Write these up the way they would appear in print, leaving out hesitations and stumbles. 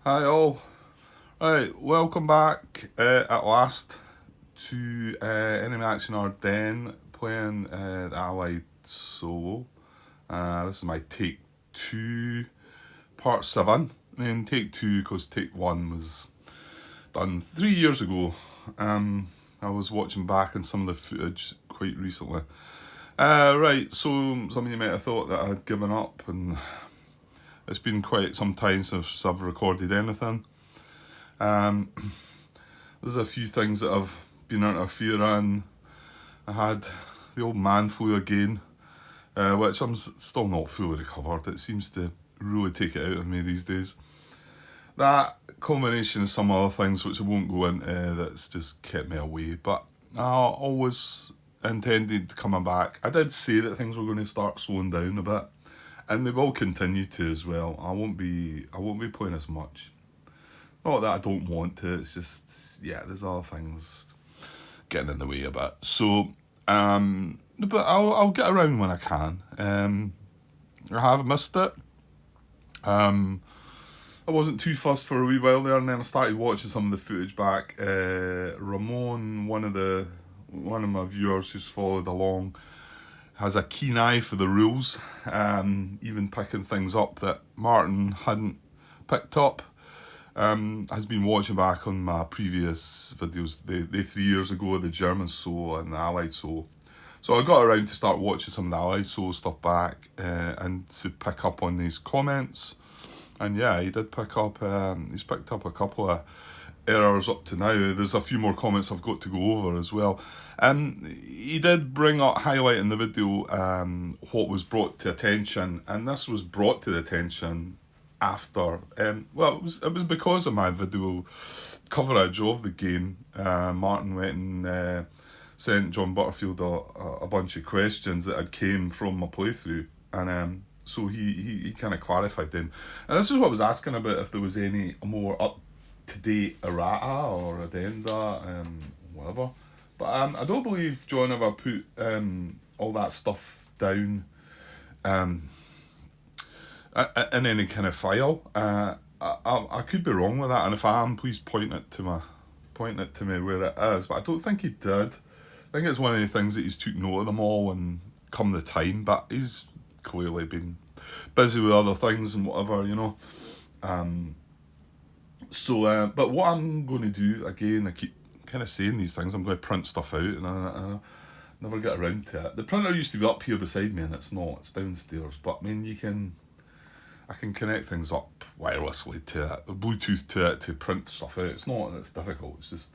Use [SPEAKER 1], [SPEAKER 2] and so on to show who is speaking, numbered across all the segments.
[SPEAKER 1] Hi all. Right, welcome back at last to Enemy Action Ardennes playing the Allied solo. This is my take 2, part 7. And take 2 because take 1 was done 3 years ago. I was watching back on some of the footage quite recently. Right, so some of you might have thought that I had given up, and it's been quite some time since I've recorded anything. There's a few things that I've been interfering. I had the old man flu again, which I'm still not fully recovered. It seems to really take it out of me these days. That combination of some other things which I won't go into, that's just kept me away. But I always intended coming back. I did say that things were going to start slowing down a bit, and they will continue to as well. I won't be playing as much. Not that I don't want to, it's just, there's other things getting in the way a bit. So, but I'll get around when I can. I have missed it. I wasn't too fussed for a wee while there, and then I started watching some of the footage back. Ramon, one of my viewers who's followed along, has a keen eye for the rules, even picking things up that Martin hadn't picked up. Has been watching back on my previous videos, the 3 years ago, the German solo and the Allied solo. So I got around to start watching some of the Allied solo stuff back, and to pick up on these comments. And yeah, he did pick up, he's picked up a couple of errors up to now. There's a few more comments I've got to go over as well. He did bring up, highlight in the video, what was brought to attention, and this was brought to the attention after, it was because of my video coverage of the game. Martin went and sent John Butterfield a bunch of questions that had came from my playthrough, and so he kind of clarified them. And this is what I was asking about, if there was any more up-to-date errata or addenda, whatever. But I don't believe John ever put all that stuff down in any kind of file. I could be wrong with that, and if I am, please point it to me where it is. But I don't think he did. I think it's one of the things that he's took note of them all and come the time, but he's clearly been busy with other things and whatever, you know. But what I'm going to do, again, I keep kind of saying these things, I'm going to print stuff out, and I never get around to it. The printer used to be up here beside me, and it's not, it's downstairs. But I mean, I can connect things up wirelessly to it, Bluetooth to it, to print stuff out. It's not, it's difficult, it's just...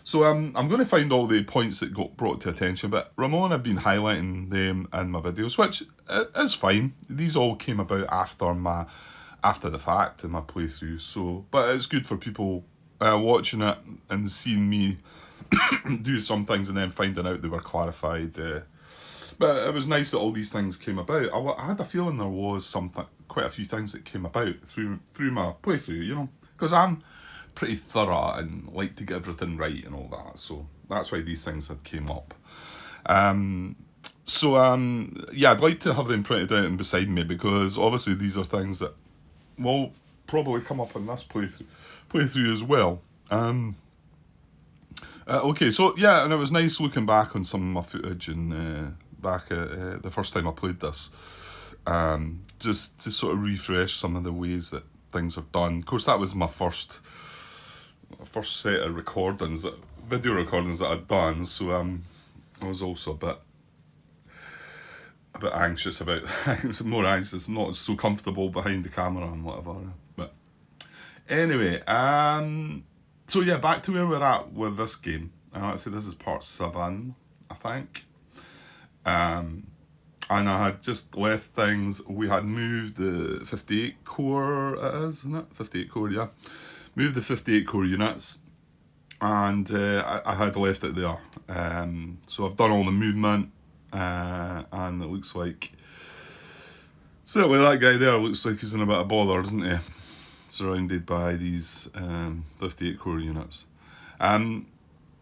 [SPEAKER 1] So I'm going to find all the points that got brought to attention, but Ramon had been highlighting them in my videos, which is fine. These all came about after the fact in my playthrough, so, but it's good for people watching it and seeing me do some things and then finding out they were clarified. But it was nice that all these things came about. I had a feeling there was quite a few things that came about through my playthrough, you know, because I'm pretty thorough and like to get everything right and all that, so that's why these things had came up. I'd like to have them printed out and beside me, because obviously these are things that will probably come up in this playthrough as well. Okay, so yeah, and it was nice looking back on some of my footage and back at the first time I played this, just to sort of refresh some of the ways that things are done. Of course, that was my first set of video recordings that I'd done, so I was also a bit anxious about more anxious, not so comfortable behind the camera and whatever. But anyway, so yeah, back to where we're at with this game. Like I say, this is part 7, I think. And I had just left things. We had moved the 58 core, it is, isn't it? 58 core, yeah. Moved the 58 core units, and I had left it there. So I've done all the movement, and it looks like, certainly that guy there looks like he's in a bit of bother, doesn't he? Surrounded by these 58 core units. Now,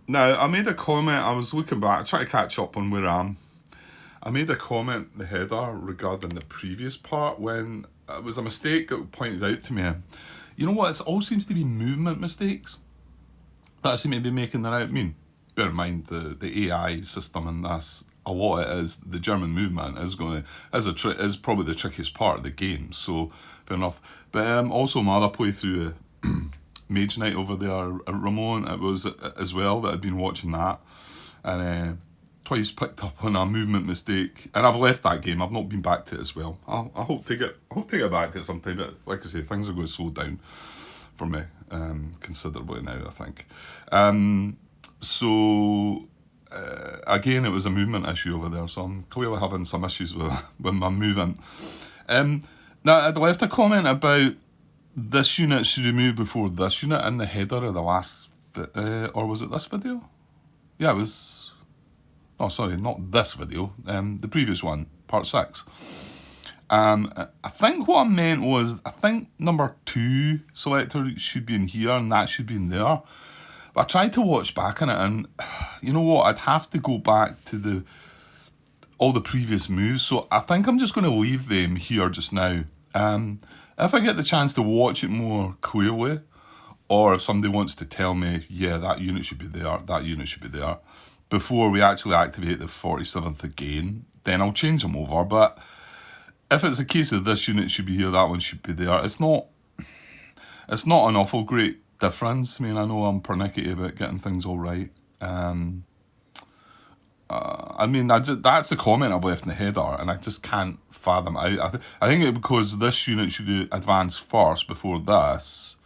[SPEAKER 1] I made a comment, I was looking back, trying to catch up on where I am. I made a comment, the header, regarding the previous part, when it was a mistake that was pointed out to me. You know what? It all seems to be movement mistakes that seem to be making that out. I mean, bear in mind the AI system and this. A lot of it is the German movement is probably the trickiest part of the game. So fair enough. But also my other playthrough, Mage Knight over there, Ramon, it was as well that I'd been watching that, and twice picked up on a movement mistake, and I've left that game. I've not been back to it as well. I hope to get back to it sometime. But like I say, things are going to slow down for me considerably now, I think. So again, it was a movement issue over there, so I'm clearly having some issues with my movement. Now, I'd left a comment about this unit should be moved before this unit in the header of the last, or was it this video? Yeah, it was. Oh, sorry, not this video. The previous one, part 6. I think what I meant was, I think number 2 selector should be in here and that should be in there. But I tried to watch back on it, and you know what? I'd have to go back to all the previous moves. So I think I'm just going to leave them here just now. If I get the chance to watch it more clearly, or if somebody wants to tell me, yeah, that unit should be there, that unit should be there, before we actually activate the 47th again, then I'll change them over. But if it's a case of this unit should be here, that one should be there, it's not an awful great difference. I mean, I know I'm pernickety about getting things all right. I mean, that's the comment I've left in the header, and I just can't fathom out. I think it's because this unit should advance first before this.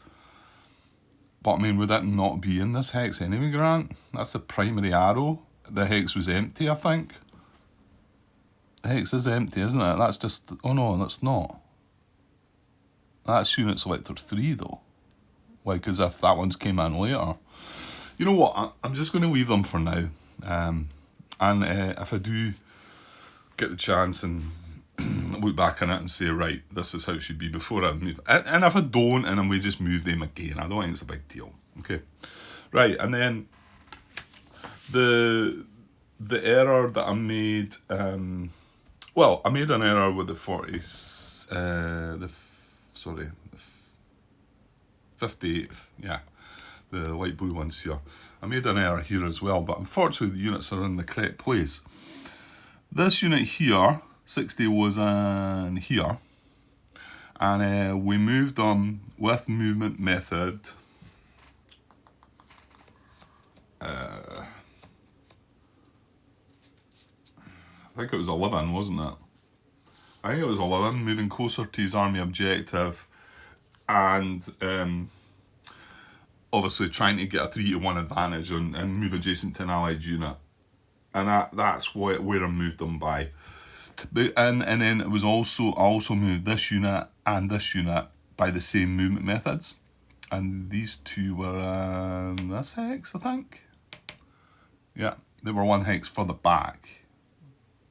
[SPEAKER 1] But I mean, would that not be in this hex anyway, Grant? That's the primary arrow. The hex was empty, I think. The hex is empty, isn't it? That's just... Oh no, that's not. That's unit selector 3 though. Like as if that one's came in later. You know what? I'm just going to leave them for now. And if I do get the chance and look back on it and say, right, this is how it should be before I move. And if I don't, and then we just move them again, I don't think it's a big deal. Okay. Right, and then the error that I made, well, I made an error with the 58th, yeah, the light blue ones here. I made an error here as well, but unfortunately the units are in the correct place. This unit here, 60, was in here, and we moved them with movement method. I think it was 11, wasn't it? I think it was 11, moving closer to his army objective, and obviously trying to get a 3-to-1 advantage and move adjacent to an allied unit. And that's where I moved them by. But, and then it was I also moved this unit and this unit by the same movement methods. And these two were this hex, I think. Yeah, they were one hex further back.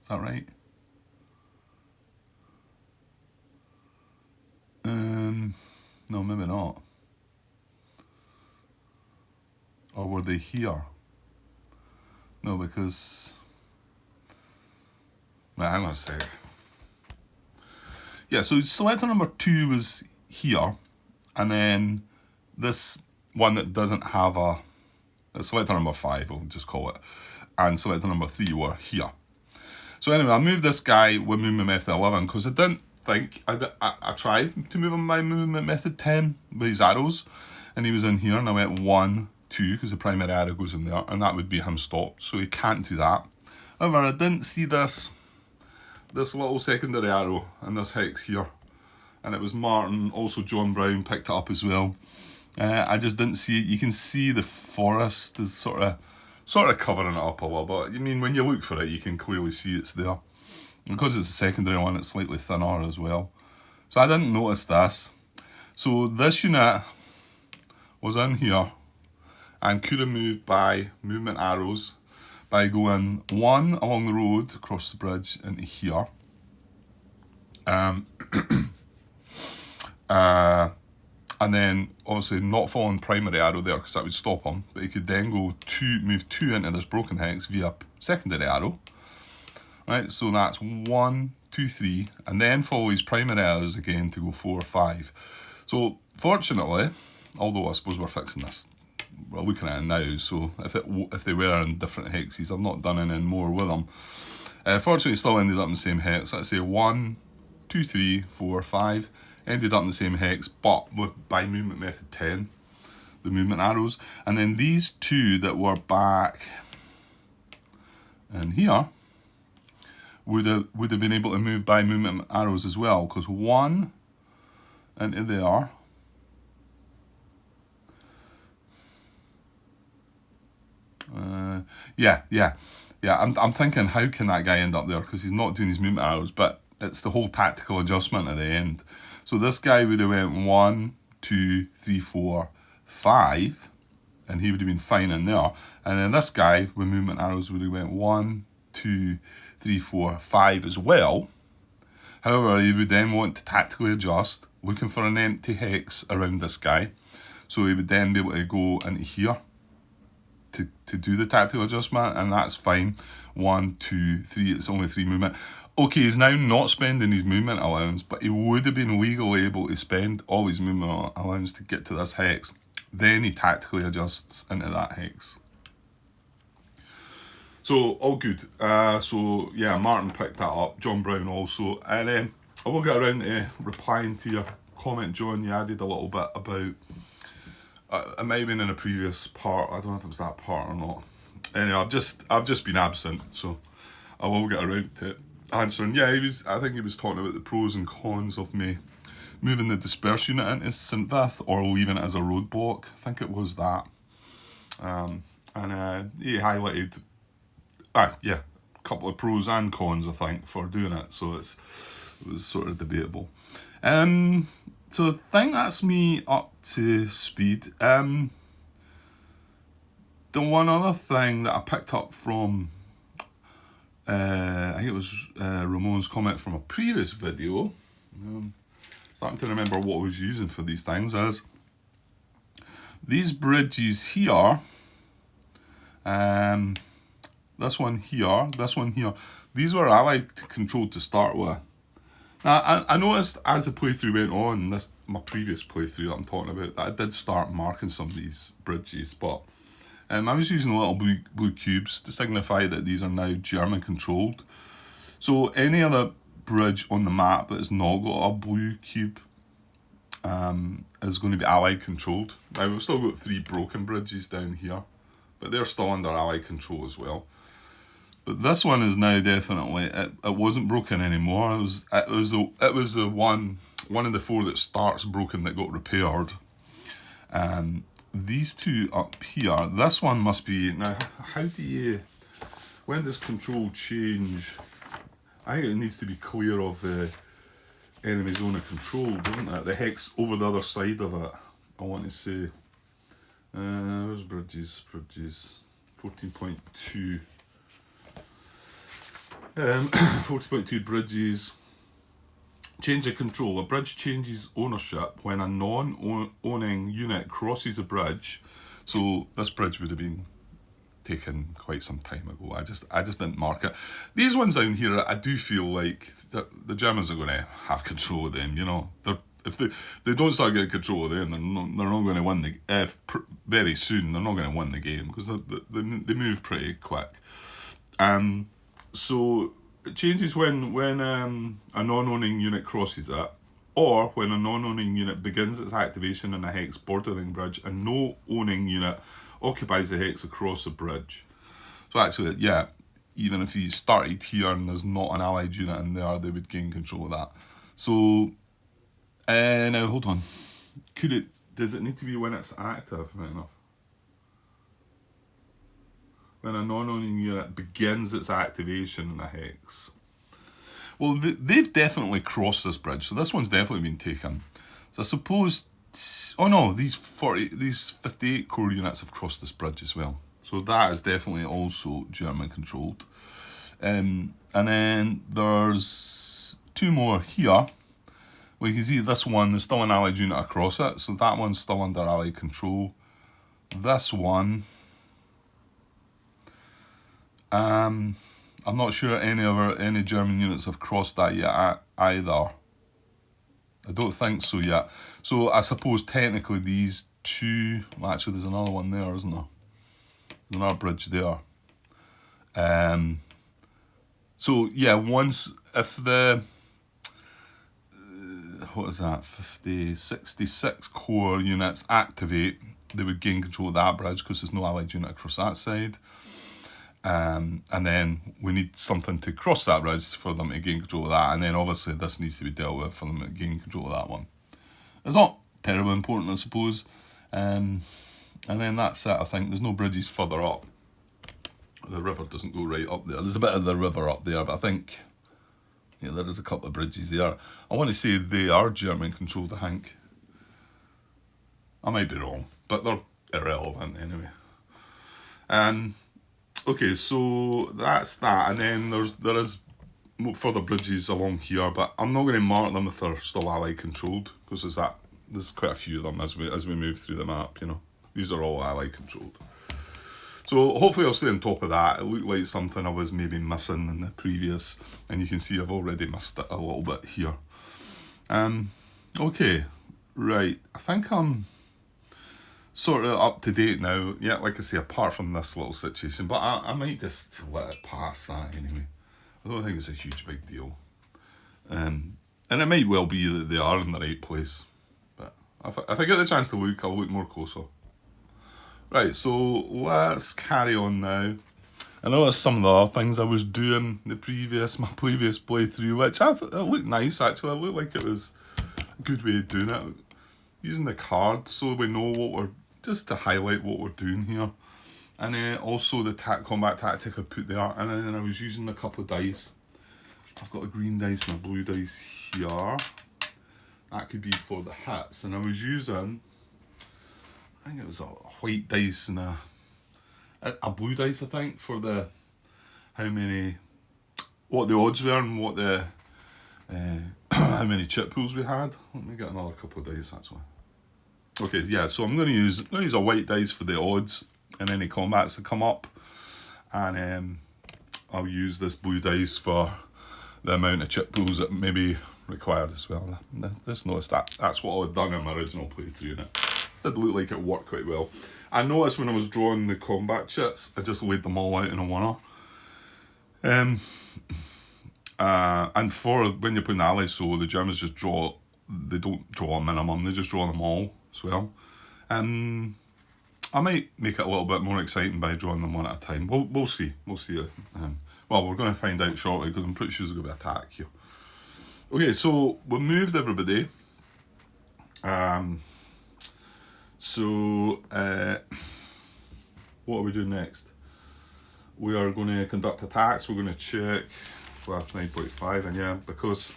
[SPEAKER 1] Is that right? No, maybe not. Or were they here? No, because... Right, hang on a sec. Yeah, so selector number 2 was here, and then this one that doesn't have selector number 5, we'll just call it, and selector number 3 were here. So anyway, I moved this guy with movement method 11 because I didn't think, I tried to move him by movement method 10 with his arrows, and he was in here, and I went 1, 2, because the primary arrow goes in there, and that would be him stopped, so he can't do that. However, I didn't see this little secondary arrow in this hex here, and it was Martin, also John Brown picked it up as well. I just didn't see it. You can see the forest is sort of covering it up a little bit. I mean, when you look for it, you can clearly see it's there. Because it's a secondary one, it's slightly thinner as well. So I didn't notice this. So this unit was in here and could have moved by movement arrows by going 1 along the road across the bridge into here. And then obviously not following primary arrow there because that would stop him, but he could then go move 2 into this broken hex via secondary arrow. Right, so that's 1, 2, 3, and then follow his primary arrows again to go 4, 5. So fortunately, although I suppose we're fixing this, we're looking at it now, so if they were in different hexes, I've not done any more with them. Fortunately, it still ended up in the same hex. Let's say 1, 2, 3, 4, 5, ended up in the same hex, but by movement method 10, the movement arrows. And then these two that were back in here would have been able to move by movement arrows as well, because 1 into there, I'm thinking, how can that guy end up there? Because he's not doing his movement arrows, but it's the whole tactical adjustment at the end. So this guy would have went 1, 2, 3, 4, 5, and he would have been fine in there. And then this guy with movement arrows would have went 1, 2, 3, 4, 5 as well. However, he would then want to tactically adjust, looking for an empty hex around this guy. So he would then be able to go into here to do the tactical adjustment, and that's fine. 1, 2, 3, it's only 3 movement. Okay, he's now not spending his movement allowance, but he would have been legally able to spend all his movement allowance to get to this hex. Then he tactically adjusts into that hex. So, all good. So, yeah, Martin picked that up, John Brown also. And I will get around to replying to your comment, John. You added a little bit about, it might have been in a previous part, I don't know if it was that part or not. Anyway, I've just been absent, so I will get around to answering. Yeah, I think he was talking about the pros and cons of me moving the disperse unit into St. Vith or leaving it as a roadblock. I think it was that. And he highlighted, a couple of pros and cons, I think, for doing it. So it was sort of debatable. So I think that's me up to speed. The one other thing that I picked up from, I think it was Ramon's comment from a previous video, starting to remember what I was using for these things, is these bridges here, this one here, these were allied controlled to start with. Now, I noticed as the playthrough went on, my previous playthrough that I'm talking about, that I did start marking some of these bridges, but I was using little blue cubes to signify that these are now German controlled. So any other bridge on the map that has not got a blue cube is going to be Allied controlled. Now we've still got 3 broken bridges down here, but they're still under Allied control as well. But this one is now definitely, it wasn't broken anymore. It was the one of the 4 that starts broken that got repaired. These 2 up here, this one must be, now when does control change? I think it needs to be clear of the enemy zone of control, doesn't it? The hex over the other side of it, I want to say. Where's bridges? 14.2. 40.2 bridges. Change of control. A bridge changes ownership when a non-owning unit crosses a bridge. So this bridge would have been taken quite some time ago. I just didn't mark it. These ones down here, I do feel like the Germans are going to have control of them. You know, if they don't start getting control of them, they're not going to win very soon. They're not going to win the game because they move pretty quick. So it changes when a non-owning unit crosses it, or when a non-owning unit begins its activation in a hex bordering bridge and no owning unit occupies the hex across the bridge. So actually, yeah, even if you started here and there's not an allied unit in there, they would gain control of that. So, now hold on. Does it need to be when it's active? Right enough. When a non-owning unit begins its activation in a hex. Well, they've definitely crossed this bridge, so this one's definitely been taken. So I suppose, oh no, these 58 core units have crossed this bridge as well. So that is definitely also German controlled. And then there's 2 more here. Well, you can see this one, there's still an allied unit across it, so that one's still under allied control. This one, I'm not sure any German units have crossed that yet either. I don't think so yet. So I suppose technically these two... Well, actually, there's another one there, isn't there? There's another bridge there. So, yeah, once... If the... What is that? 66 core units activate, they would gain control of that bridge because there's no allied unit across that side. And then we need something to cross that bridge for them to gain control of that. And then obviously this needs to be dealt with for them to gain control of that one. It's not terribly important, I suppose. And then that's it, I think. There's no bridges further up. The river doesn't go right up there. There's a bit of the river up there, but I think... Yeah, there is a couple of bridges there. I want to say they are German controlled, I think. I might be wrong, but they're irrelevant anyway. Okay, so that's that, and then there is further bridges along here, but I'm not going to mark them if they're still Allied controlled, because there's quite a few of them as we move through the map. You know, these are all Allied controlled. So hopefully I'll stay on top of that. It looked like something I was maybe missing in the previous, and you can see I've already missed it a little bit here. Okay, right. I think I'm sort of up to date now. Yeah, like I say, apart from this little situation, but I might just let it pass that anyway. I don't think it's a huge big deal. And it might well be that they are in the right place. But if I get the chance to look, I'll look more closer. Right, so let's carry on now. I noticed some of the other things I was doing my previous playthrough, which it looked nice actually. It looked like it was a good way of doing it. Using the cards so we know just to highlight what we're doing here. And then also the combat tactic I put there. And then I was using a couple of dice. I've got a green dice and a blue dice here. That could be for the hits. And I was using... I think it was a white dice and a blue dice, I think, for what the odds were and what the how many chip pools we had. Let me get another couple of dice actually. Okay, yeah, so I'm going to use a white dice for the odds and any combats that come up, and I'll use this blue dice for the amount of chip pools that may be required as well. Just noticed that's what I had done in my original playthrough, and it did look like it worked quite well. I noticed when I was drawing the combat chits, I just laid them all out in a winner. And for when you're putting allies, so the Germans they don't draw a minimum, they just draw them all as well. I might make it a little bit more exciting by drawing them one at a time. We'll see. Well, we're going to find out shortly, because I'm pretty sure there's going to be an attack here. Okay, so we moved everybody. So, what are we doing next? We are going to conduct attacks. We're going to check class 9.5, and yeah, because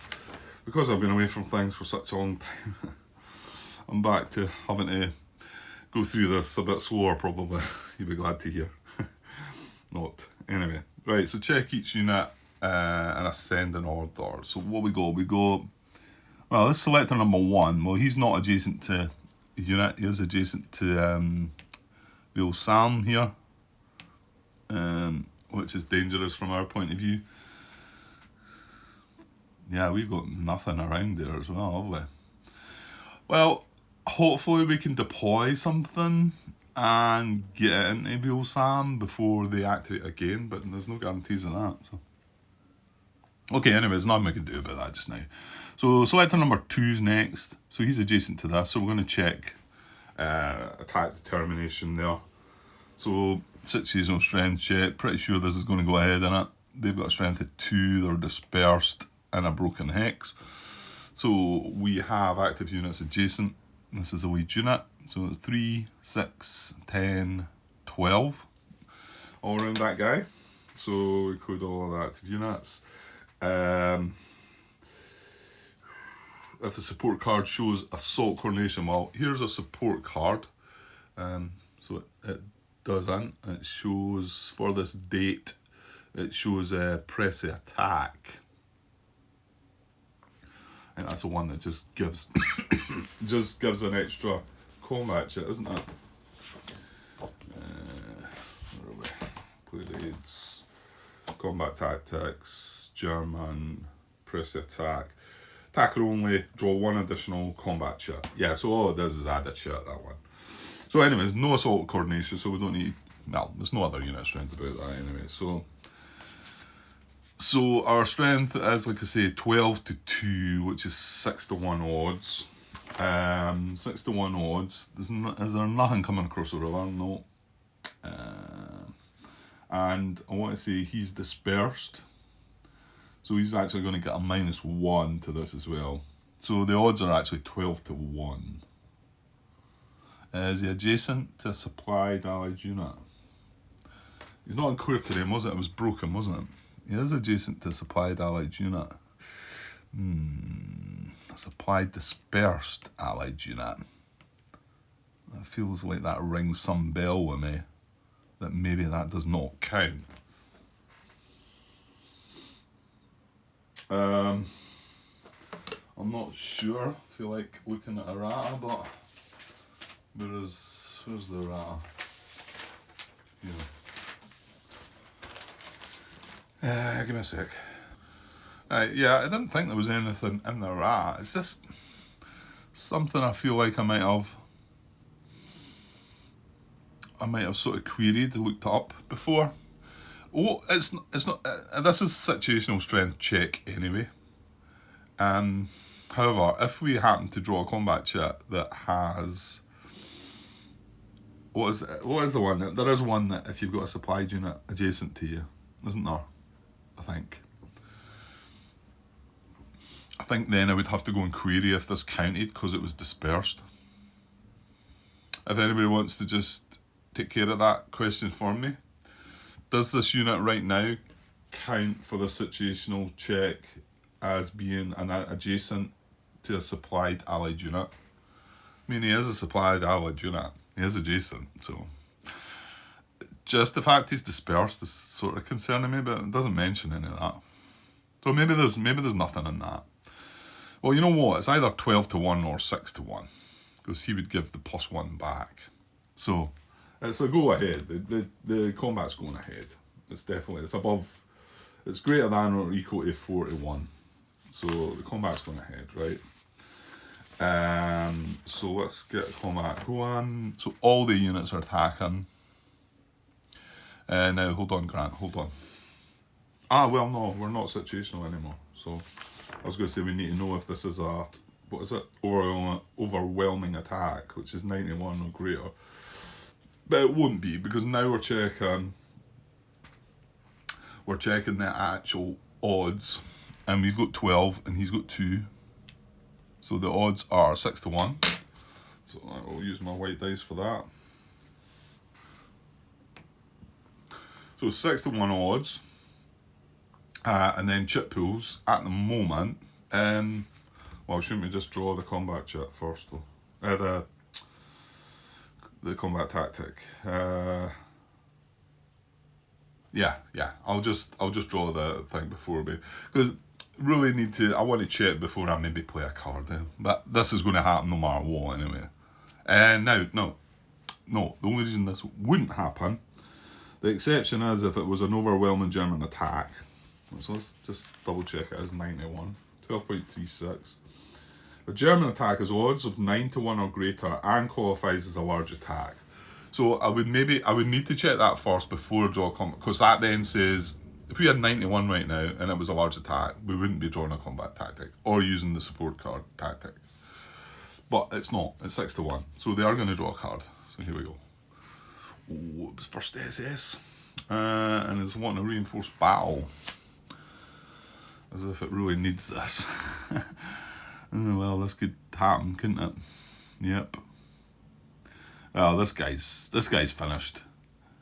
[SPEAKER 1] I've been away from things for such a long time, I'm back to having to go through this a bit slower probably. You'll be glad to hear. Not. Anyway, right, so check each unit and ascend in order. So what we go, well, this selector number 1, well, he's not adjacent to unit, is adjacent to the old Sam here, which is dangerous from our point of view. Yeah, we've got nothing around there as well, have we? Well, hopefully we can deploy something and get it into the old Sam before they activate again, but there's no guarantees of that. So, okay, anyway, there's nothing we can do about that just now. So selector number 2's next. So he's adjacent to this. So we're going to check attack determination there. So situational strength check. Pretty sure this is going to go ahead in it. They've got a strength of 2. They're dispersed in a broken hex. So we have active units adjacent. This is a lead unit. So 3, 6, 10, 12. All around that guy. So we code all of the active units. If the support card shows assault coordination, well, here's a support card. So it doesn't. It shows for this date. It shows press the attack. And that's the one that just gives an extra combat chit, isn't it? Where are we? Play combat tactics, German, press the attack. Attacker only, draw 1 additional combat chit. Yeah, so all it does is add a chit, that one. So anyways, no assault coordination, so we don't need, well, there's no other unit strength about that anyway. So our strength is, like I say, 12 to 2, which is 6 to 1 odds. 6 to 1 odds. Is there nothing coming across the river? No. And I want to say he's dispersed. So he's actually going to get a -1 to this as well. So the odds are actually 12 to 1. Is he adjacent to a supplied allied unit? He's not unclear to him, was it? It was broken, wasn't it? He is adjacent to a supplied allied unit. A supplied dispersed allied unit. It feels like that rings some bell with me. That maybe that does not count. I'm not sure. I feel like looking at a errata, but where's the errata? Yeah. Give me a sec. Yeah, I didn't think there was anything in the errata. It's just something I feel like I might have sort of queried, looked up before. Oh, it's not. This is situational strength check anyway. However, if we happen to draw a combat chit that has, what is the one? There is one that if you've got a supplied unit adjacent to you, isn't there? I think then I would have to go and query if this counted because it was dispersed. If anybody wants to just take care of that question for me. Does this unit right now count for the situational check as being an adjacent to a supplied allied unit? I mean, he is a supplied allied unit. He is adjacent, so just the fact he's dispersed is sort of concerning me, but it doesn't mention any of that. So maybe there's nothing in that. Well, you know what? It's either 12 to 1 or 6 to 1, because he would give the +1 back. So it's a go ahead. The combat's going ahead. It's above. It's greater than or equal to 4 to 1. So the combat's going ahead, right? So let's get combat going. So all the units are attacking. Now hold on, Grant. Hold on. Well, no, we're not situational anymore. So I was going to say we need to know if this is a, what is it? Overwhelming attack, which is 91 or greater. But it won't be, because now we're checking the actual odds, and we've got 12 and he's got 2. So the odds are 6 to 1. So I will use my white dice for that. So 6 to 1 odds. And then chit pools at the moment. Well, shouldn't we just draw the combat chit first though? The combat tactic. Yeah. I'll just draw the thing before me, because really need to. I want to check before I maybe play a card. But this is going to happen no matter what anyway. No. The only reason this wouldn't happen, the exception is if it was an overwhelming German attack. So let's just double check it as 91, 12.36. A German attack has odds of 9 to 1 or greater and qualifies as a large attack. So I would need to check that first before draw combat, because that then says if we had 91 right now and it was a large attack, we wouldn't be drawing a combat tactic or using the support card tactic. But it's not. It's 6 to 1. So they are going to draw a card. So here we go. Oh, it was first SS. And it's wanting a reinforced battle. As if it really needs this. Well, this could happen, couldn't it? Yep. Well, this guy's finished.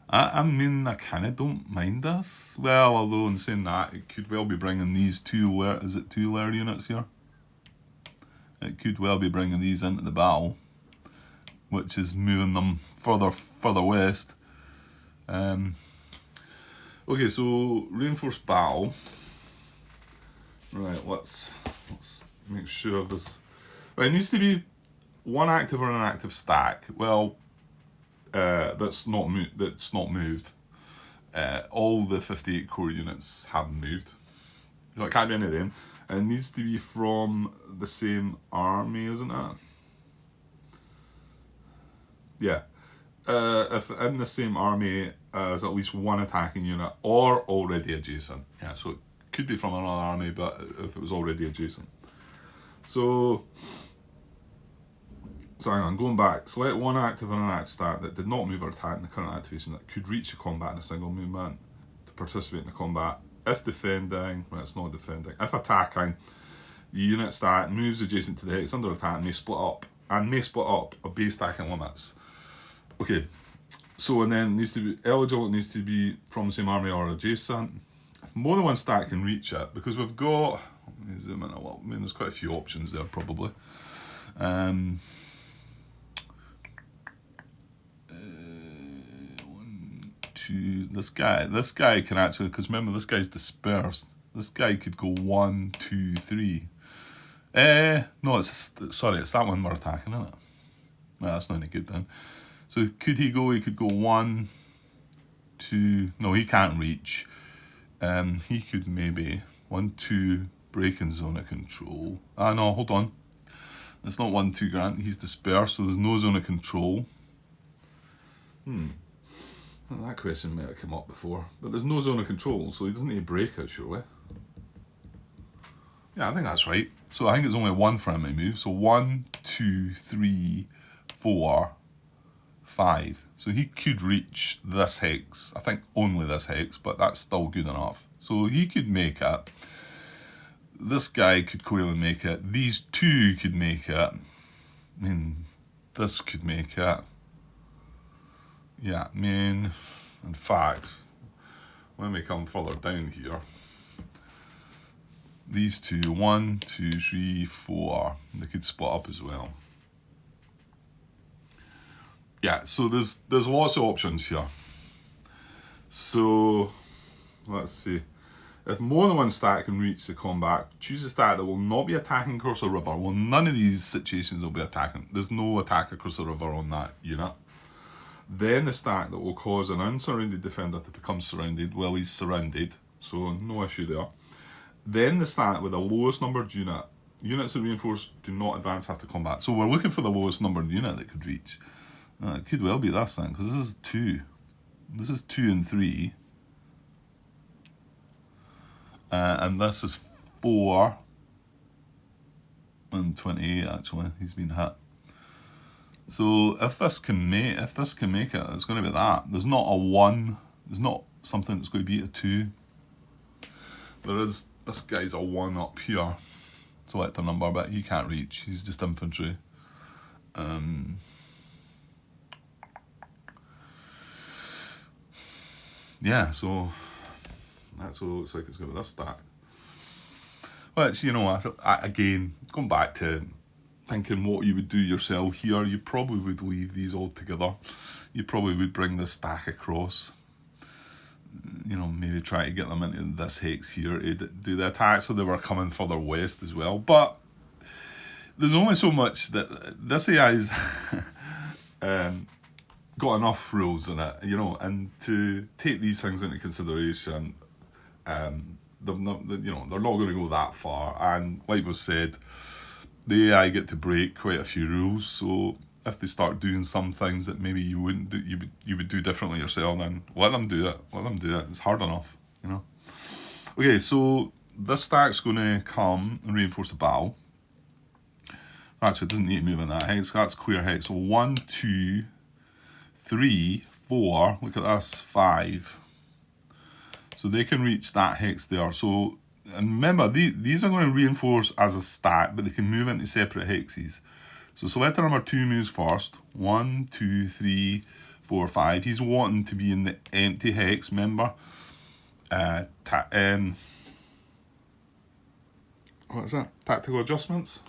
[SPEAKER 1] I mean, I kind of don't mind this. Well, although in saying that, it could well be bringing these two layer units here? It could well be bringing these into the battle, which is moving them further west. Okay, so reinforced battle. Right, let's make sure of this. Right, it needs to be one active or an active stack. Well, that's not moved. All the 58 core units haven't moved. So it can't be any of them. It needs to be from the same army, isn't it? Yeah. If in the same army as at least one attacking unit or already adjacent. Yeah, so it could be from another army, but if it was already adjacent. So hang on, going back. Select one active and an active stat that did not move or attack in the current activation that could reach the combat in a single movement to participate in the combat. If defending, well, it's not defending. If attacking, the unit stat moves adjacent to the hex under attack and may split up a base attacking limits. Okay, so and then it needs to be eligible, it needs to be from the same army or adjacent. If more than one stat can reach it, because we've got, let me zoom in a little, I mean there's quite a few options there probably. One, two, this guy can actually, because remember this guy's dispersed, this guy could go 1, 2, 3. No, it's that one we're attacking, isn't it? Well, that's not any good then. So could he go? He could go 1, 2. No, he can't reach. He could maybe 1, 2 break-in zone of control. No, hold on. It's not 1, 2 Grant. He's dispersed, so there's no zone of control. Well, that question might have come up before, but there's no zone of control, so he doesn't need to break it, surely. Yeah, I think that's right. So I think it's only one for him to move. So 1, 2, 3, 4, 5. So he could reach this hex. I think only this hex, but that's still good enough. So he could make it. This guy could clearly make it. These two could make it. I mean, this could make it. Yeah, I mean, in fact, when we come further down here, these two, 1, 2, 3, 4, they could split up as well. Yeah, so there's lots of options here. So let's see. If more than one stat can reach the combat, choose a stat that will not be attacking across a river. Well, none of these situations will be attacking. There's no attack across the river on that unit. Then the stat that will cause an unsurrounded defender to become surrounded. Well, he's surrounded, so no issue there. Then the stat with the lowest numbered unit. Units that reinforce do not advance after combat. So we're looking for the lowest numbered unit that could reach. It could well be this then, because this is 2. This is 2 and 3. And this is 4 and 28 actually. He's been hit. So if this can make it, it's going to be that. There's not a 1. There's not something that's going to beat a 2. There is, this guy's a 1 up here. Select a number, but he can't reach. He's just infantry. Yeah, so that's what it looks like it's going to be this stack. Well, it's, again, going back to thinking what you would do yourself here, you probably would leave these all together. You probably would bring the stack across. Maybe try to get them into this hex here to do the attack, so they were coming further west as well. But there's only so much that this AI's got enough rules in it, and to take these things into consideration, they're not going to go that far. And like was said, the AI get to break quite a few rules. So if they start doing some things that maybe you wouldn't do, you would do differently yourself, then let them do it. It's hard enough, Okay, so this stack's going to come and reinforce the battle. Actually, it doesn't need to move in that hex. That's clear hex. So 1, 2, 3, 4. Look at this, 5. So they can reach that hex there. So, and remember, these are going to reinforce as a stack, but they can move into separate hexes. So selector number 2 moves first. 1, 2, 3, 4, 5. He's wanting to be in the empty hex, remember? What is that? Tactical adjustments?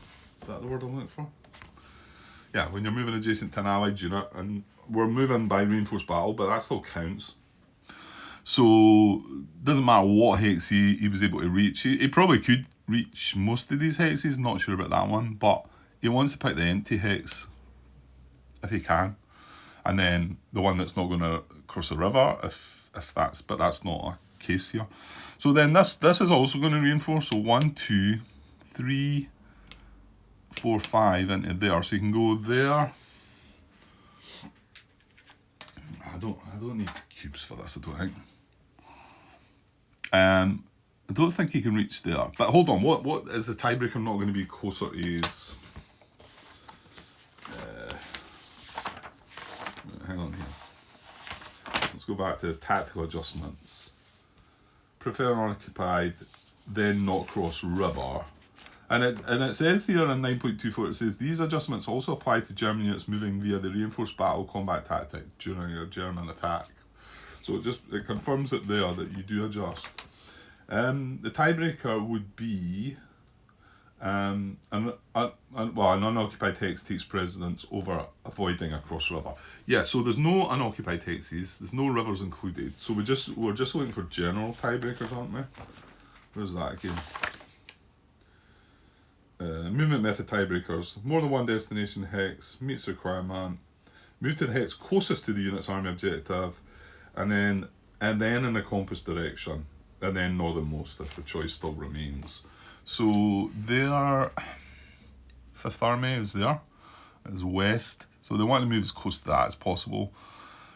[SPEAKER 1] Is that the word I'm looking for? Yeah, when you're moving adjacent to an allied unit, and we're moving by reinforced battle, but that still counts. So, doesn't matter what hex he was able to reach. He probably could reach most of these hexes, not sure about that one, but he wants to pick the empty hex, if he can. And then the one that's not going to cross the river, but that's not a case here. So then this is also going to reinforce. So 1, 2, 3, 4, 5 into there. So you can go there. I don't need cubes for this, I don't think. I don't think he can reach there. But hold on, what is the tiebreaker not going to be closer to his... hang on here. Let's go back to the tactical adjustments. Prefer unoccupied, then not cross river. And it says here in 9.24, it says, these adjustments also apply to German units moving via the reinforced battle combat tactic during a German attack. So it confirms it there that you do adjust. The tiebreaker would be an unoccupied hex takes precedence over avoiding a cross river. Yeah, so there's no unoccupied hexes, there's no rivers included. So we're just looking for general tiebreakers, aren't we? Where's that again? Movement method tiebreakers. More than one destination hex meets requirement. Move to the hex closest to the unit's army objective, and then in the compass direction, and then northernmost if the choice still remains. So their 5th Army is there, is west. So they want to move as close to that as possible.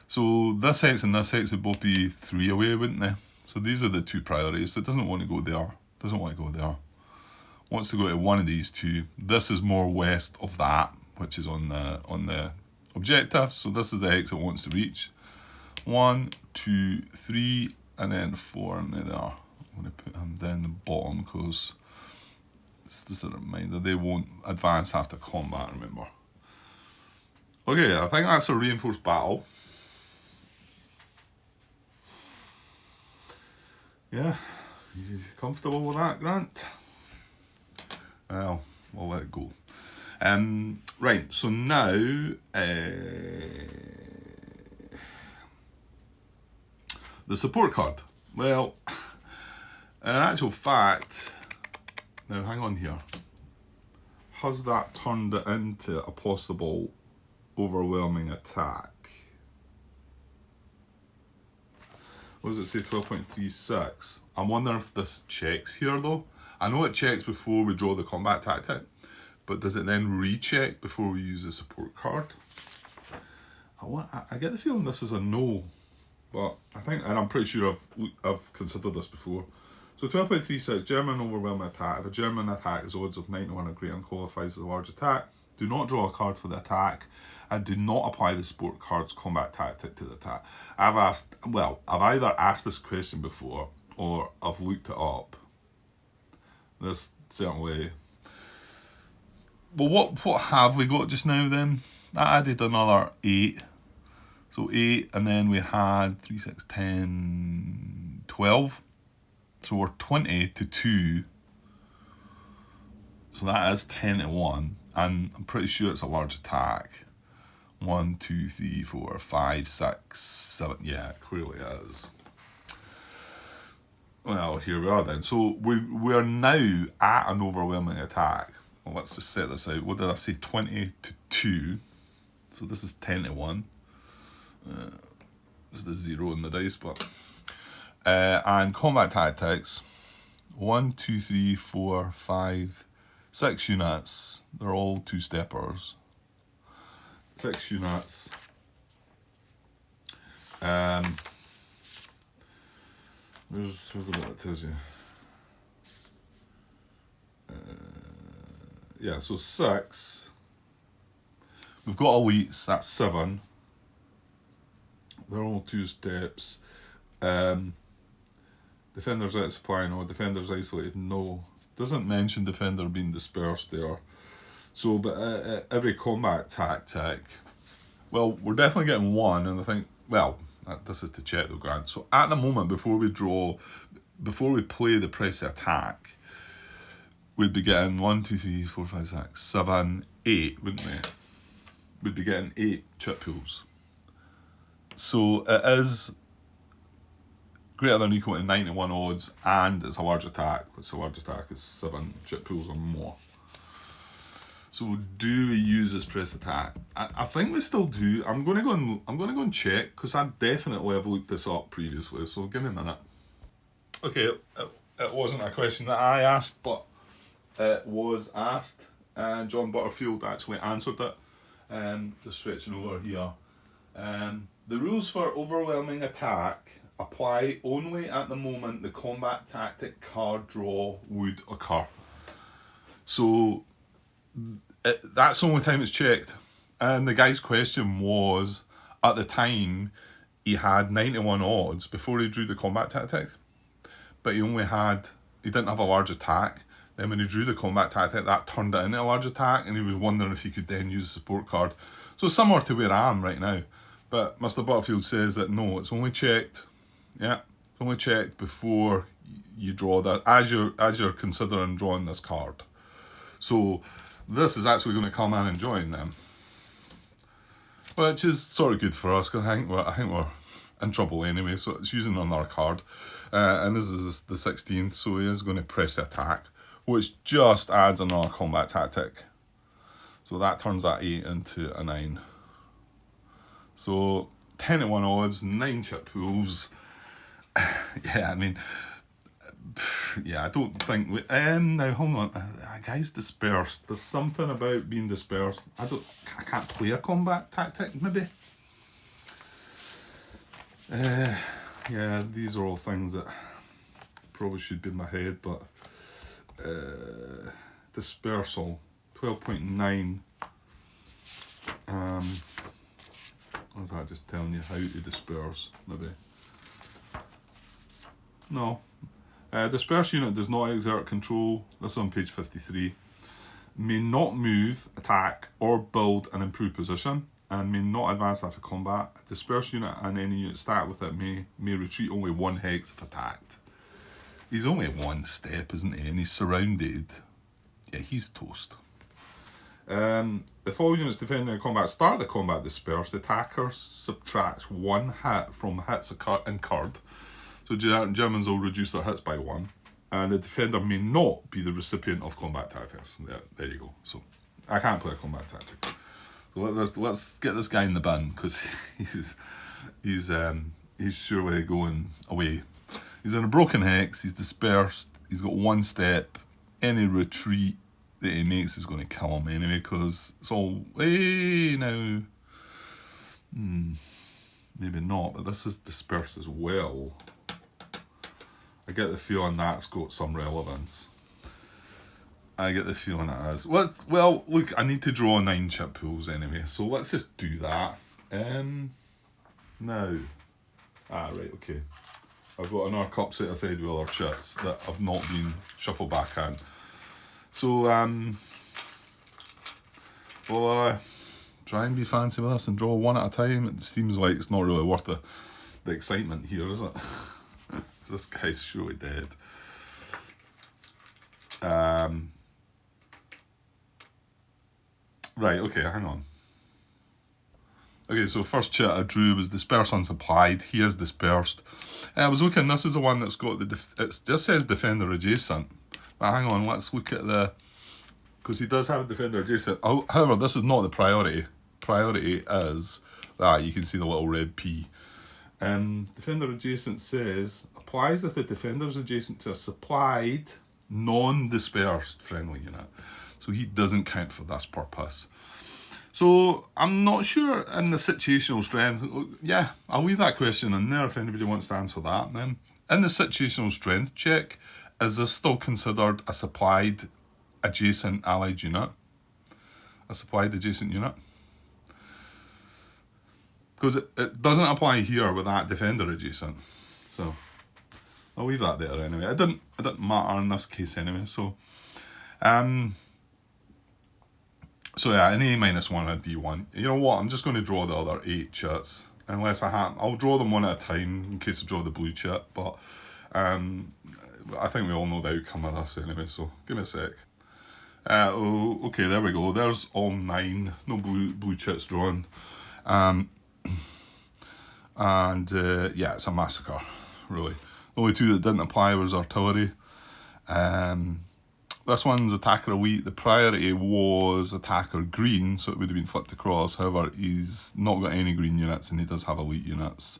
[SPEAKER 1] So this hex and this hex would both be 3 away, wouldn't they? So these are the 2 priorities. So it doesn't want to go there. Doesn't want to go there. Wants to go to one of these 2. This is more west of that, which is on the objective. So this is the hex it wants to reach. 1, 2, 3, and then 4 into there. I'm going to put him down the bottom because it's just a reminder they won't advance after combat, remember. Okay, I think that's a reinforced battle. Yeah, you comfortable with that, Grant? Well, we'll let it go. Right, so now the support card. Well, in actual fact, now hang on here. Has that turned it into a possible overwhelming attack? What does it say, 12.36? I'm wondering if this checks here though. I know it checks before we draw the combat tactic, but does it then recheck before we use the support card? I get the feeling this is a no, but I think, and I'm pretty sure I've considered this before. So 12.36, German overwhelming attack. If a German attack is odds of 9 to 1 or greater and qualifies as a large attack, do not draw a card for the attack, and do not apply the support card's combat tactic to the attack. I've either asked this question before, or I've looked it up. This certainly. Well, what have we got just now then? I added another 8. So 8, and then we had 3, 6, 10, 12. So we're 20 to 2. So that is 10 to 1. And I'm pretty sure it's a large attack. 1, 2, 3, 4, 5, 6, 7. Yeah, it clearly is. Well, here we are then. So we are now at an overwhelming attack. Well, let's just set this out. What did I say? 20 to 2. So this is 10 to 1. This is the 0 in the dice, but... and combat tactics. 1, 2, 3, 4, 5, 6 units. They're all 2-steppers. 6 units. Where's the bit that tells you? Yeah, so 6. We've got elites, that's 7. They're all 2 steps. Defenders out of supply, no. Defenders isolated, no. Doesn't mention defender being dispersed there. So, but every combat tactic, well, we're definitely getting 1, and I think, well, this is to check though, Grant. So at the moment, before we play the press attack, we'd be getting 1, 2, 3, 4, 5, 6, 7, 8, wouldn't we? We'd be getting 8 chip pools. So it is greater than or equal to 9 to 1 odds, and it's a large attack, which a large attack is 7 chip pools or more. So do we use this press attack? I think we still do. I'm gonna go and check, because I definitely have looked this up previously, so give me a minute. Okay, it wasn't a question that I asked, but It was asked, and John Butterfield actually answered it. Just switching over here. The rules for overwhelming attack apply only at the moment the combat tactic card draw would occur. So that's the only time it's checked. And the guy's question was, at the time, he had 91 odds before he drew the combat tactic, but he didn't have a large attack. Then when he drew the combat tactic, that turned it into a large attack, and he was wondering if he could then use a support card. So similar to where I am right now. But Mr. Butterfield says that no, it's only checked. Yeah, it's only checked before you draw that, as you're considering drawing this card. So this is actually going to come in and join them, which is sort of good for us, because I think we're in trouble anyway. So it's using another card, and this is the 16th, so he is going to press the attack, which just adds another combat tactic. So that turns that 8 into a 9. So 10 to 1 odds, 9 chip pools. Yeah, I mean, yeah, I don't think we, now hold on, guys, dispersed. There's something about being dispersed. I can't play a combat tactic, maybe. Yeah, these are all things that probably should be in my head, but dispersal 12.9. Was that just telling you how to disperse, maybe? No. Disperse unit does not exert control. This is on page 53. May not move, attack, or build an improved position, and may not advance after combat. A disperse unit and any unit stat with it may retreat only 1 hex if attacked. He's only 1 step, isn't he? And he's surrounded. Yeah, he's toast. If all units defending in combat start the combat dispersed, the attacker subtracts 1 hit from hits incurred. So Germans will reduce their hits by 1. And the defender may not be the recipient of combat tactics. There you go. So I can't play a combat tactic. So let's get this guy in the bin, because he's surely going away. He's in a broken hex, he's dispersed, he's got 1 step. Any retreat that he makes is going to kill him anyway, because it's all, hey, now, maybe not, but this is dispersed as well. I get the feeling that's got some relevance. I get the feeling it has. Well, look, I need to draw 9 chip pools anyway, so let's just do that. Now, right, okay. I've got another cup set aside with other chips that have not been shuffled back in. So, we'll try and be fancy with this and draw 1 at a time. It seems like it's not really worth the excitement here, is it? This guy's surely dead. Right, okay, hang on. Okay, so first chit I drew was disperse unsupplied. He is dispersed. I was looking, this is the one that's got it just says defender adjacent. But hang on, let's look at because he does have a defender adjacent. However, this is not the priority. Priority is that you can see the little red P. Defender adjacent says, applies if the defender is adjacent to a supplied, non-dispersed friendly unit. So he doesn't count for this purpose. So I'm not sure in the situational strength. Yeah, I'll leave that question in there if anybody wants to answer that. Then, in the situational strength check, is this still considered a supplied adjacent allied unit? A supplied adjacent unit? Because it doesn't apply here with that defender adjacent. So I'll leave that there anyway. It didn't matter in this case anyway. So so yeah, an A minus 1 and a D1. You know what? I'm just going to draw the other 8 chits. Unless I'll draw them 1 at a time in case I draw the blue chit. But I think we all know the outcome of this anyway. So give me a sec. Okay, there we go. There's all 9. No blue chits drawn. Yeah, it's a massacre, really. The only 2 that didn't apply was artillery. This one's attacker elite. The priority was attacker green, so it would have been flipped across. However, he's not got any green units, and he does have elite units.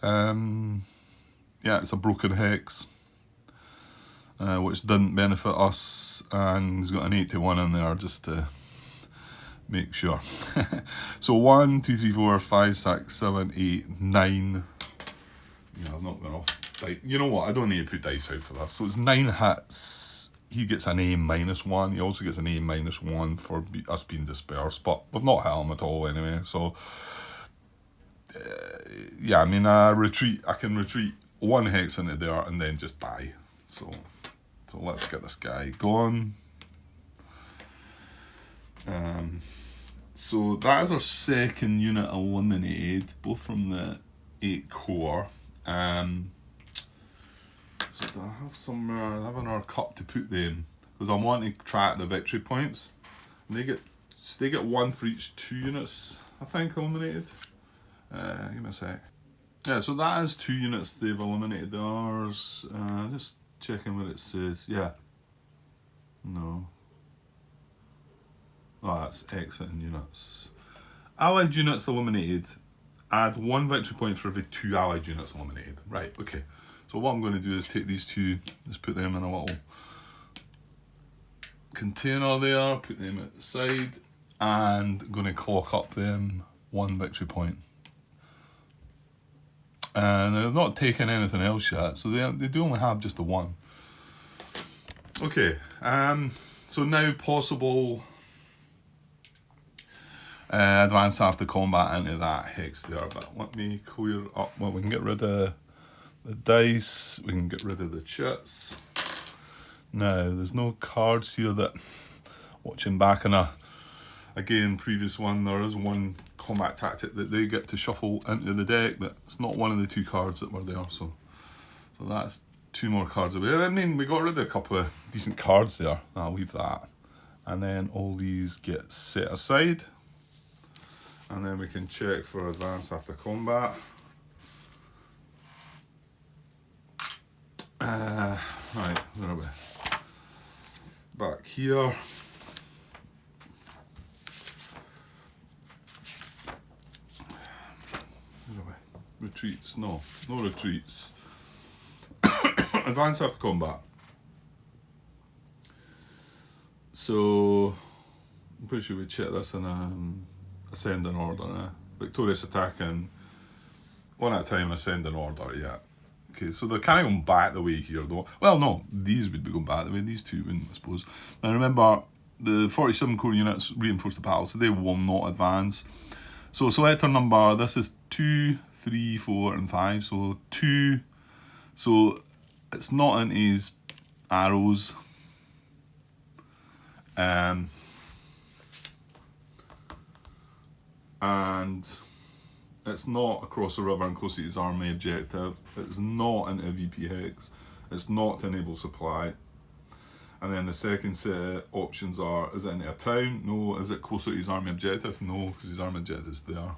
[SPEAKER 1] Yeah, it's a broken hex. which didn't benefit us, and he's got an 81 in there just to make sure. So 1, 2, 3, 4, 5, 6, 7, 8, 9. Yeah, I'm not going off. You know what? I don't need to put dice out for this. So it's 9 hits. He gets an A-1. He also gets an A-1 for us being dispersed, but we've not hit him at all anyway. So yeah, I mean, I can retreat 1 hex into there and then just die. So let's get this guy going. So that is our second unit eliminated, both from the 8 core. So do I have somewhere, I have in our cup to put them, because I want to track the victory points. And they get 1 for each 2 units, I think, eliminated. Give me a sec. Yeah, so that is 2 units they've eliminated. Ours, just checking what it says. Yeah. No. Oh, that's exiting units. Allied units eliminated. Add 1 victory point for every 2 allied units eliminated. Right, okay. So what I'm going to do is take these 2, just put them in a little container there, put them at the side, and going to clock up them 1 victory point. And they're not taking anything else yet, so they do only have just the 1. Okay, so now possible advance after combat into that hex there, but let me clear up. Well, we can get rid of the dice, we can get rid of the chits. Now, there's no cards here that, watching back on again, previous one, there is 1 combat tactic that they get to shuffle into the deck, but it's not one of the 2 cards that were there, so that's 2 more cards away. I mean, we got rid of a couple of decent cards there. I'll leave that. And then all these get set aside. And then we can check for advance after combat. Right, where are we? Back here. Where are we? Retreats, no retreats. Advance after combat. So, I'm pretty sure we check this in ascending order. Victorious attack in 1 at a time, ascending order, yeah. Okay, so they're kind of going back the way here, though. Well, no, these would be going back the way, these 2 wouldn't, I suppose. Now remember, the 47 core units reinforce the battle, so they will not advance. So selector number, this is 2, 3, 4, and 5, so 2. So it's not in his arrows. And it's not across the river and close to his army objective. It's not into a VP hex. It's not to enable supply. And then the second set of options are, is it into a town? No. Is it closer to his army objective? No, because his army objective is there.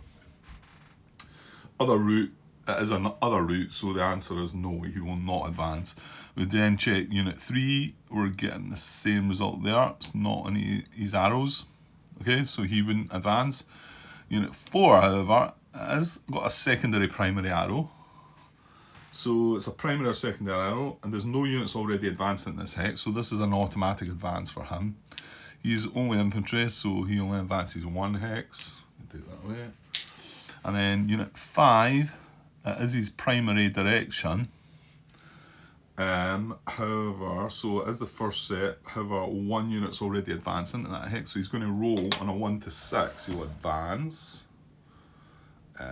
[SPEAKER 1] Other route, it is another route, so the answer is no, he will not advance. We then check unit 3, we're getting the same result there. It's not in his arrows. Okay, so he wouldn't advance. Unit 4, however, has got a secondary primary arrow. So it's a primary or secondary arrow, and there's no units already advancing in this hex, so this is an automatic advance for him. He's only infantry, so he only advances 1 hex. Take that away. And then unit 5 is his primary direction. However, so as the first set, however, 1 unit's already advancing in that hex, so he's going to roll on a 1 to 6, he'll advance. So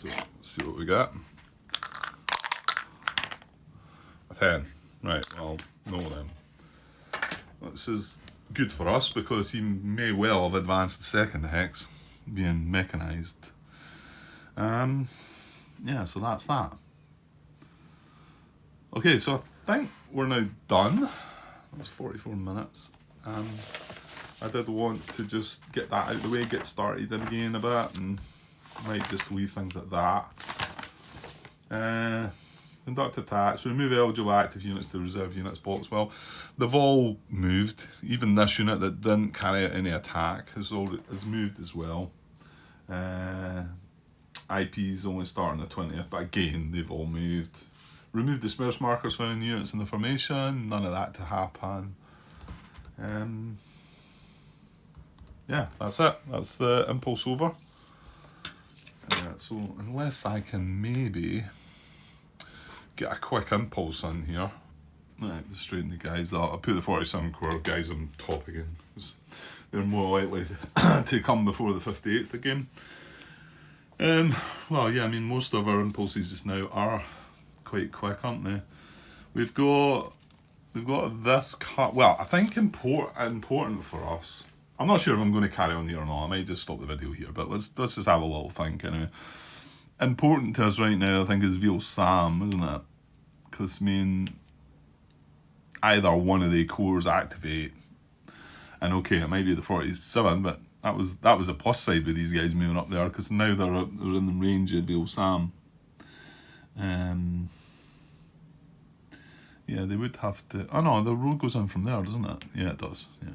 [SPEAKER 1] let's see what we got. A 10. Right, well, no then. This is good for us because he may well have advanced the second hex, being mechanised. Yeah, so that's that. Okay, so I think we're now done. That's 44 minutes. I did want to just get that out of the way, get started again a bit, and might just leave things at that. Conduct attacks, remove eligible active units to reserve units box. Well, they've all moved. Even this unit that didn't carry out any attack has moved as well. IPs only start on the 20th, but again, they've all moved. remove disperse markers for any units in the formation. None of that to happen. Yeah, that's it. That's the impulse over. So unless I can maybe get a quick impulse in here. Right, just straighten the guys up. I put the 47 core guys on top again, because they're more likely to come before the 58th again. Well, yeah, I mean, most of our impulses just now are quite quick, aren't they? We've got this cut. Well, I think important for us. I'm not sure if I'm going to carry on here or not. I might just stop the video here, but let's just have a little think anyway. Important to us right now, I think, is Veal Sam, isn't it? Because, I mean, either one of the cores activate, and okay, it might be the 47, but that was a plus side with these guys moving up there, because now they're in the range of Veal Sam. Yeah, they would have to. Oh no, the road goes in from there, doesn't it? Yeah, it does. Yeah.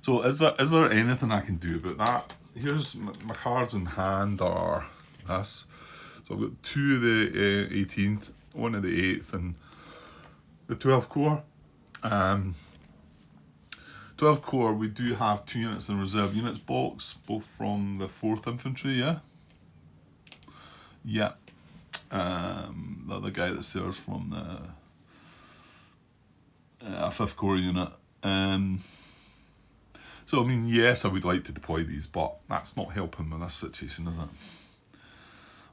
[SPEAKER 1] So is there anything I can do about that? Here's my cards in hand are this. So I've got 2 of the 18th, 1 of the 8th, and the 12th core. 12th core, we do have 2 units in reserve units box, both from the 4th Infantry, yeah? Yeah. The other guy that's there is from the 5th core unit. So, I mean, yes, I would like to deploy these, but that's not helping with this situation, is it?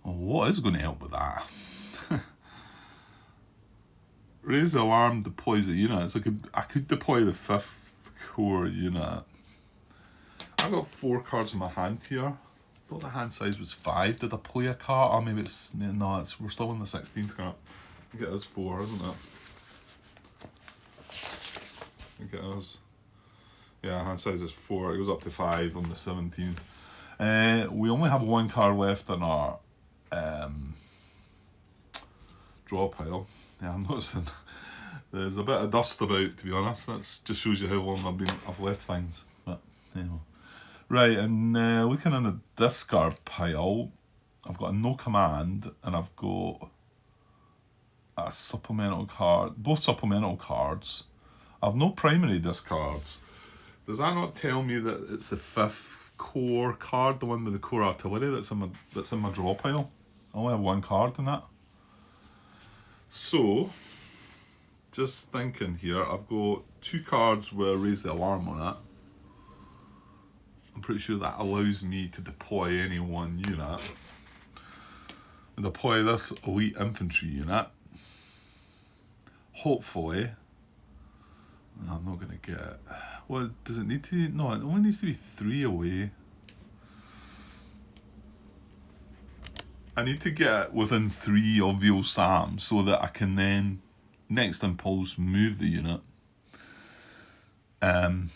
[SPEAKER 1] Well, what is going to help with that? Raise the alarm deploys a unit. So I could deploy the 5th core unit. I've got 4 cards in my hand here. I thought the hand size was 5. Did I play a card? Or maybe it's... No, we're still in the 16th card. I think it is 4, isn't it? I think it is. Yeah, hand size is 4. It goes up to 5 on the 17th. We only have 1 card left in our draw pile. Yeah, I'm noticing there's a bit of dust about, to be honest. That just shows you how long I've left things. But anyway. Right, and looking in the discard pile, I've got a no command, and I've got a supplemental card, both supplemental cards. I've no primary discards. Does that not tell me that it's the 5th core card, the one with the core artillery that's in my draw pile? I only have 1 card in that. So, just thinking here, I've got 2 cards where I raise the alarm on it. I'm pretty sure that allows me to deploy any 1 unit. And deploy this elite infantry unit. Hopefully, I'm not going to get... Well, does it need to... No, it only needs to be 3 away. I need to get within 3 of Veal Sam so that I can then, next impulse, move the unit. If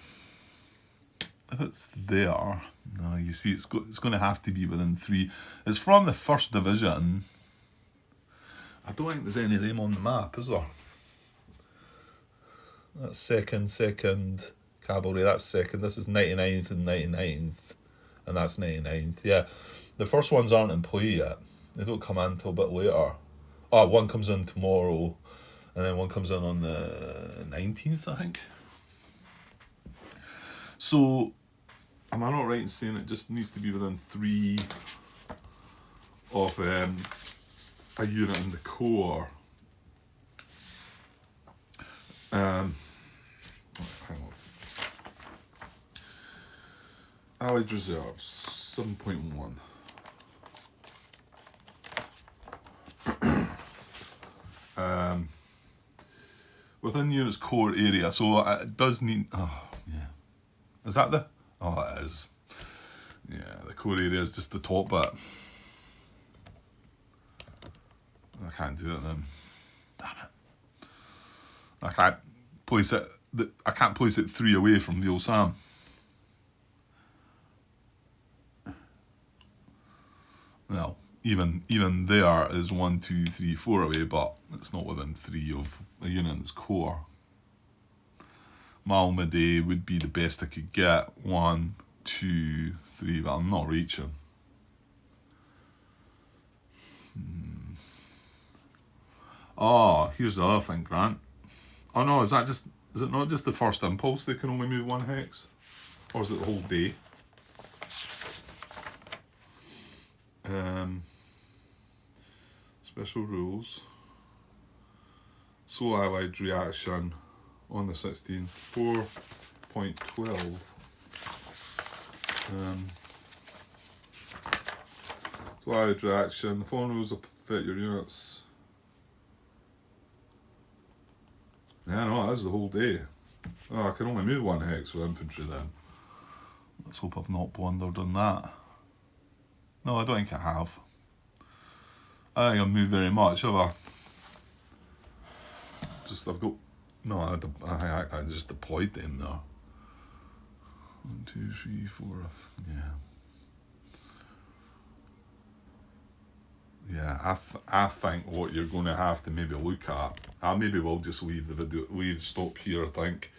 [SPEAKER 1] it's there... No, you see, it's going to have to be within 3. It's from the 1st Division. I don't think there's any of them on the map, is there? That's second cavalry, that's 2nd. This is 99th and 99th, and that's 99th. Yeah, the first ones aren't in play yet. They don't come in until a bit later. Oh, 1 comes in tomorrow, and then 1 comes in on the 19th, I think. So, am I not right in saying it just needs to be within 3 of a unit in the core? Hang on. Allied Reserves, 7.1. Within unit's core area, so it does need... Oh, yeah. Is that the... Oh, it is. Yeah, the core area is just the top bit. I can't do it then. Damn it. I can't place it 3 away from Veal Sam. Well, even there is 1, 2, 3, 4 away, but it's not within 3 of a unit in its core. Malmedy would be the best I could get. 1, 2, 3, but I'm not reaching. Oh, here's the other thing, Grant. Oh no, is it not just the first impulse they can only move 1 hex? Or is it the whole day? Special rules. Soul Allied reaction on the 16th. 4.12. Soul Allied reaction. The following rules affect your units. Yeah, no, that's the whole day. Oh, I can only move 1 hex with infantry then. Let's hope I've not blundered on that. No, I don't think I have. I don't think I've moved very much, have I? I've got... No, I just deployed them there. 1, 2, 3, 4... Yeah. Yeah, I think what you're going to have to maybe look at, I maybe will just leave the video, stop here, I think,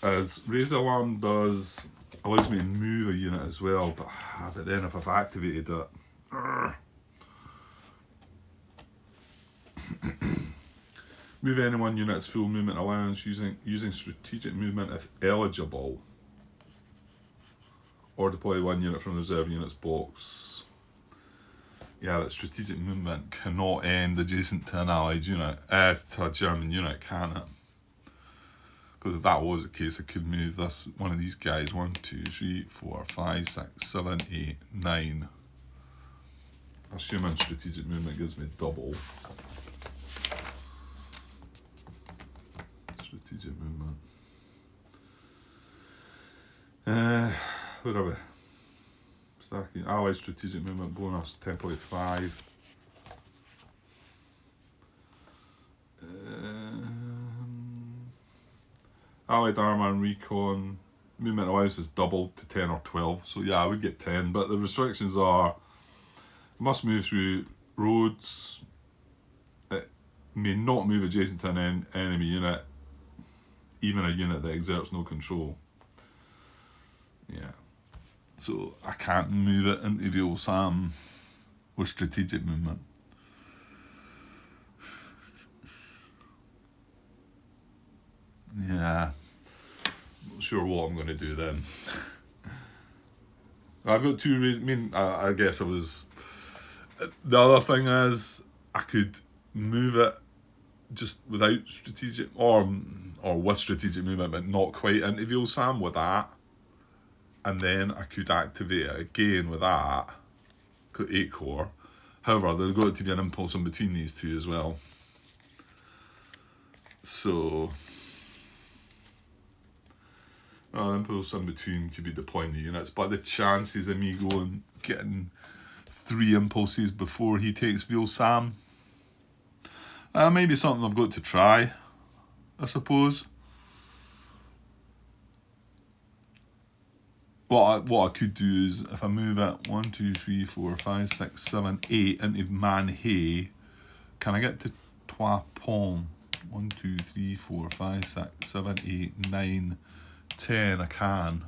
[SPEAKER 1] as Raise Alarm allows me to move a unit as well, but then if I've activated it, move any one unit's full movement allowance using strategic movement if eligible, or deploy 1 unit from the reserve units box. Yeah, that strategic movement cannot end adjacent to an allied unit, to a German unit, can it? Because if that was the case, I could move one of these guys. 1, 2, 3, 4, 5, 6, 7, 8, 9. Assuming strategic movement gives me double. Strategic movement. Where are we? Stacking allied strategic movement bonus 10.5. Allied armor and recon movement allowance is doubled to 10 or 12. So yeah, I would get 10, but the restrictions are must move through roads. It may not move adjacent to an enemy unit, even a unit that exerts no control. Yeah. So I can't move it into real SAM with strategic movement. Yeah. Not sure what I'm going to do then. I've got 2 reasons. I mean, I guess I was... The other thing is, I could move it just without strategic... Or with strategic movement, but not quite into real SAM with that. And then I could activate it again with that, 8 core. However, there's got to be an impulse in between these two as well. So, the impulse in between could be deploying the units, but the chances of me getting 3 impulses before he takes real SAM, maybe something I've got to try, I suppose. What I could do is, if I move it 1, 2, 3, 4, 5, 6, 7, 8 into Manhay, can I get to Trois Pommes? 1, 2, 3, 4, 5, 6, 7, 8, 9, 10. I can.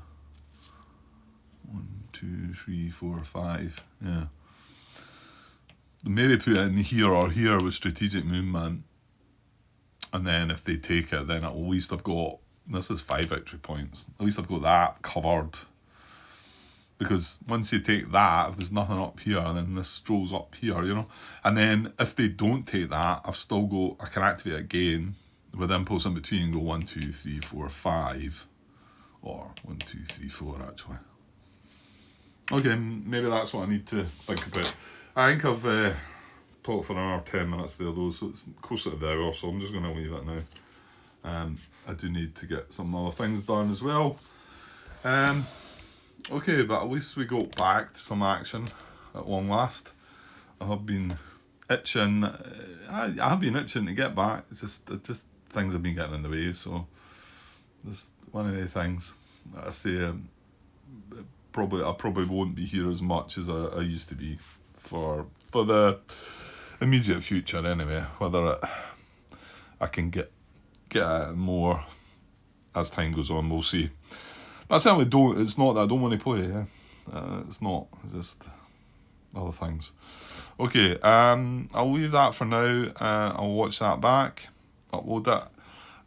[SPEAKER 1] 1, 2, 3, 4, 5. Yeah. Maybe put it in here or here with strategic movement, and then if they take it, then at least I've got, this is 5 victory points. At least I've got that covered. Because once you take that, if there's nothing up here, then this strolls up here, you know. And then if they don't take that, I can activate it again with impulse in between and go 1, 2, 3, 4, 5. Or 1, 2, 3, 4 actually. Okay, maybe that's what I need to think about. I think I've talked for another 10 minutes there though, so it's close to the hour, so I'm just going to leave it now. I do need to get some other things done as well. Okay, but at least we got back to some action at long last. I have been itching. I have been itching to get back. It's just things have been getting in the way. So this one of the things I say. I probably won't be here as much as I used to be for the immediate future. Anyway, whether I can get more as time goes on, we'll see. But I certainly don't. It's not that I don't want to play. Yeah, it's not. It's just other things. Okay, I'll leave that for now. I'll watch that back, upload it.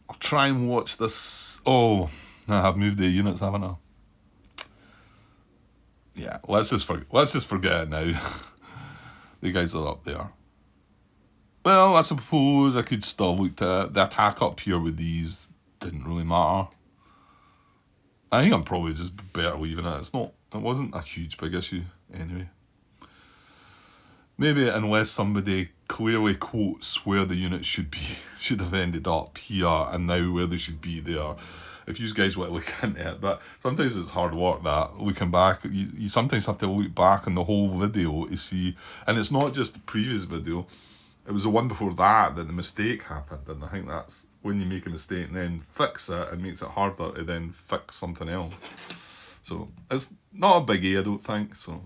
[SPEAKER 1] I'll try and watch this. Oh, I've moved the units, haven't I? Yeah, let's just forget it now. The guys are up there. Well, I suppose I could still look at the attack up here with these. Didn't really matter. I think I'm probably just better leaving it. It wasn't a huge big issue anyway. Maybe unless somebody clearly quotes where the unit should have ended up here and now where they should be there. If you guys want to look into it, but sometimes it's hard work that looking back. You sometimes have to look back on the whole video to see, and it's not just the previous video. It was the one before that the mistake happened, and I think that's when you make a mistake and then fix it, it makes it harder to then fix something else. So it's not a biggie, I don't think. So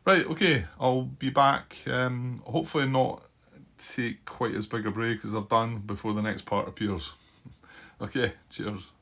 [SPEAKER 1] right, okay, I'll be back. Hopefully not take quite as big a break as I've done before the next part appears. Okay, cheers.